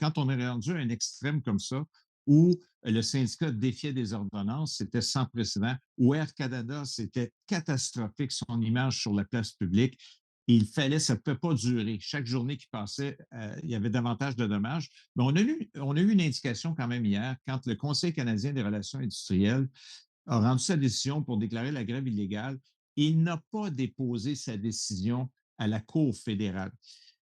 quand on est rendu à un extrême comme ça, où le syndicat défiait des ordonnances, c'était sans précédent. Où Air Canada, c'était catastrophique, son image sur la place publique. Il fallait, ça ne pouvait pas durer. Chaque journée qui passait, il y avait davantage de dommages. Mais on a eu une indication quand même hier, quand le Conseil canadien des relations industrielles a rendu sa décision pour déclarer la grève illégale. Il n'a pas déposé sa décision à la Cour fédérale.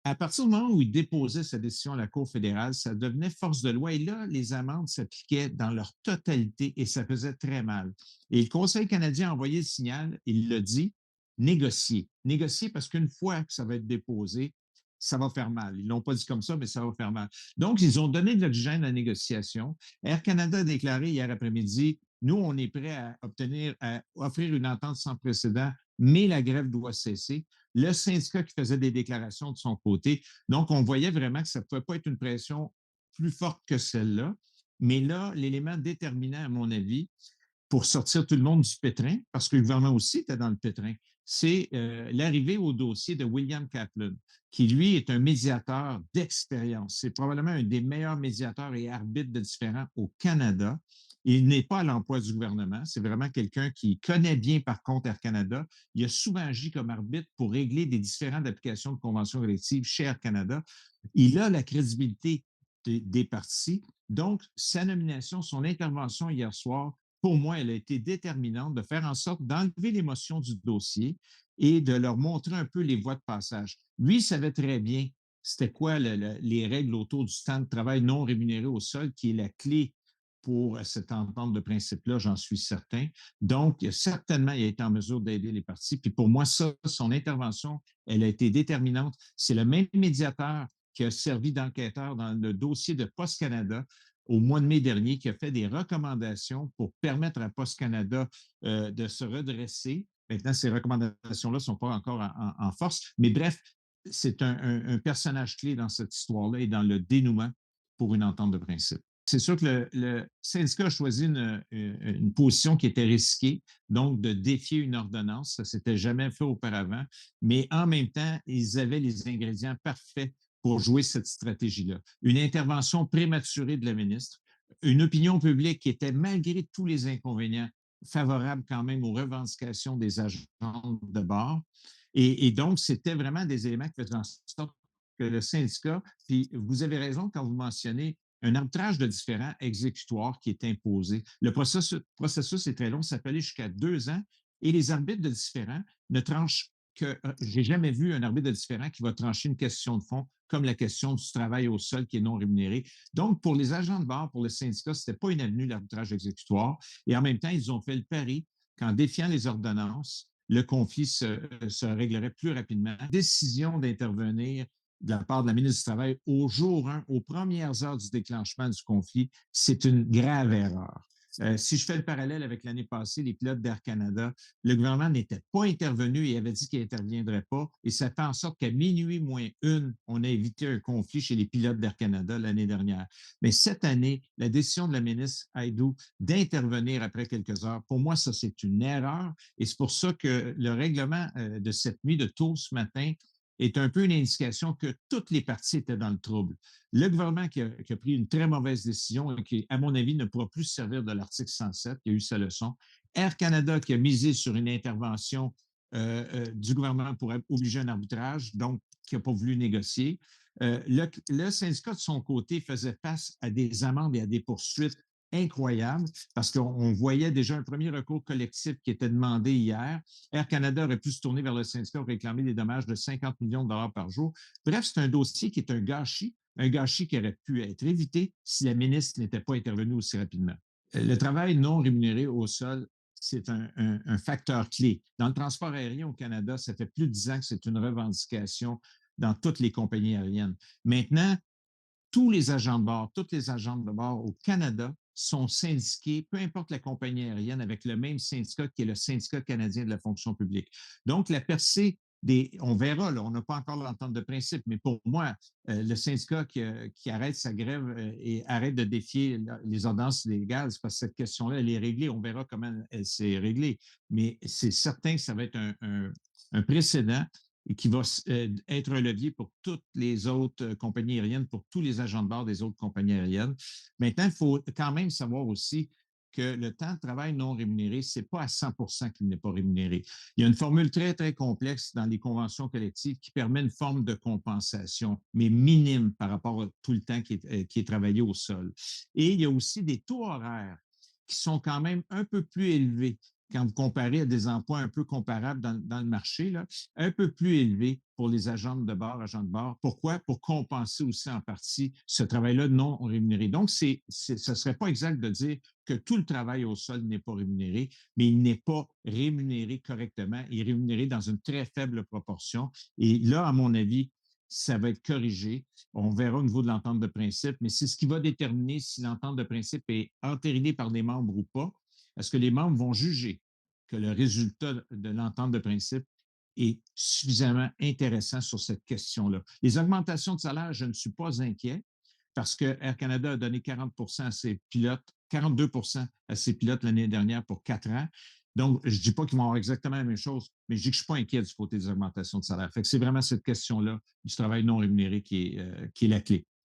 À partir du moment où il déposait sa décision à la Cour fédérale, ça devenait force de loi et là, les amendes s'appliquaient dans leur totalité et ça faisait très mal. Et le Conseil canadien a envoyé le signal, il l'a dit, négocier. Négocier parce qu'une fois que ça va être déposé, ça va faire mal. Ils ne l'ont pas dit comme ça, mais ça va faire mal. Donc, ils ont donné de l'oxygène à la négociation. Air Canada a déclaré hier après-midi, nous, on est prêt à offrir une entente sans précédent, mais la grève doit cesser. Le syndicat qui faisait des déclarations de son côté. Donc, on voyait vraiment que ça ne pouvait pas être une pression plus forte que celle-là. Mais là, l'élément déterminant, à mon avis, pour sortir tout le monde du pétrin, parce que le gouvernement aussi était dans le pétrin, c'est l'arrivée au dossier de William Kaplan, qui, lui, est un médiateur d'expérience. C'est probablement un des meilleurs médiateurs et arbitres de différends au Canada. Il n'est pas à l'emploi du gouvernement. C'est vraiment quelqu'un qui connaît bien, par contre, Air Canada. Il a souvent agi comme arbitre pour régler des différends d'application de conventions collectives chez Air Canada. Il a la crédibilité des partis. Donc, sa nomination, son intervention hier soir, pour moi, elle a été déterminante de faire en sorte d'enlever l'émotion du dossier et de leur montrer un peu les voies de passage. Lui, il savait très bien c'était quoi les règles autour du temps de travail non rémunéré au sol, qui est la clé pour cette entente de principe-là, j'en suis certain. Donc, certainement, il a été en mesure d'aider les partis. Puis pour moi, ça, son intervention, elle a été déterminante. C'est le même médiateur qui a servi d'enquêteur dans le dossier de Post Canada au mois de mai dernier, qui a fait des recommandations pour permettre à Post Canada de se redresser. Maintenant, ces recommandations-là ne sont pas encore en force, mais bref, c'est un personnage clé dans cette histoire-là et dans le dénouement pour une entente de principe. C'est sûr que le syndicat a choisi une position qui était risquée, donc de défier une ordonnance. Ça ne s'était jamais fait auparavant, mais en même temps, ils avaient les ingrédients parfaits pour jouer cette stratégie-là. Une intervention prématurée de la ministre, une opinion publique qui était, malgré tous les inconvénients, favorable quand même aux revendications des agents de bord. Et donc, c'était vraiment des éléments qui faisaient en sorte que le syndicat, puis vous avez raison quand vous mentionnez un arbitrage de différends exécutoires qui est imposé. Le processus est très long, ça peut aller jusqu'à 2 ans et les arbitres de différends ne tranchent que, j'ai jamais vu un arbitre de différends qui va trancher une question de fond comme la question du travail au sol qui est non rémunéré. Donc, pour les agents de bord, pour le syndicat, ce n'était pas une avenue l'arbitrage exécutoire. Et en même temps, ils ont fait le pari qu'en défiant les ordonnances, le conflit se réglerait plus rapidement. Décision d'intervenir de la part de la ministre du Travail au jour 1, aux premières heures du déclenchement du conflit, c'est une grave erreur. Si je fais le parallèle avec l'année passée, les pilotes d'Air Canada, le gouvernement n'était pas intervenu et avait dit qu'il n'interviendrait pas. Et ça fait en sorte qu'à minuit moins une, on a évité un conflit chez les pilotes d'Air Canada l'année dernière. Mais cette année, la décision de la ministre Haïdou d'intervenir après quelques heures, pour moi, ça, c'est une erreur. Et c'est pour ça que le règlement de cette nuit de tôt ce matin est un peu une indication que toutes les parties étaient dans le trouble. Le gouvernement qui a pris une très mauvaise décision et qui, à mon avis, ne pourra plus se servir de l'article 107, qui a eu sa leçon. Air Canada qui a misé sur une intervention du gouvernement pour obliger un arbitrage, donc qui n'a pas voulu négocier. Le syndicat, de son côté, faisait face à des amendes et à des poursuites incroyables parce qu'on voyait déjà un premier recours collectif qui était demandé hier. Air Canada aurait pu se tourner vers le syndicat pour réclamer des dommages de 50 millions de dollars par jour. Bref, c'est un dossier qui est un gâchis qui aurait pu être évité si la ministre n'était pas intervenue aussi rapidement. Le travail non rémunéré au sol, c'est un facteur clé. Dans le transport aérien au Canada, ça fait plus de 10 ans que c'est une revendication dans toutes les compagnies aériennes. Maintenant, tous les agents de bord, toutes les agents de bord au Canada sont syndiqués, peu importe la compagnie aérienne, avec le même syndicat qui est le syndicat canadien de la fonction publique. Donc, la percée on verra, là, on n'a pas encore l'entente de principe, mais pour moi, le syndicat qui arrête sa grève et arrête de défier les ordonnances légales, c'est parce que cette question-là, elle est réglée. On verra comment elle s'est réglée. Mais c'est certain que ça va être un précédent et qui va être un levier pour toutes les autres compagnies aériennes, pour tous les agents de bord des autres compagnies aériennes. Maintenant, il faut quand même savoir aussi que le temps de travail non rémunéré, ce n'est pas à 100 qu'il n'est pas rémunéré. Il y a une formule très, très complexe dans les conventions collectives qui permet une forme de compensation, mais minime par rapport à tout le temps qui est travaillé au sol. Et il y a aussi des taux horaires qui sont quand même un peu plus élevés quand vous comparez à des emplois un peu comparables dans le marché, là, un peu plus élevés pour les agents de bord. Pourquoi? Pour compenser aussi en partie ce travail-là non rémunéré. Donc, ce ne serait pas exact de dire que tout le travail au sol n'est pas rémunéré, mais il n'est pas rémunéré correctement. Il est rémunéré dans une très faible proportion. Et là, à mon avis, ça va être corrigé. On verra au niveau de l'entente de principe, mais c'est ce qui va déterminer si l'entente de principe est entérinée par des membres ou pas. Est-ce que les membres vont juger que le résultat de l'entente de principe est suffisamment intéressant sur cette question-là? Les augmentations de salaire, je ne suis pas inquiet parce que Air Canada a donné 40 à ses pilotes, 42 à ses pilotes l'année dernière pour 4 ans. Donc, je ne dis pas qu'ils vont avoir exactement la même chose, mais je dis que je ne suis pas inquiet du côté des augmentations de salaire. Fait que c'est vraiment cette question-là du travail non rémunéré qui est la clé.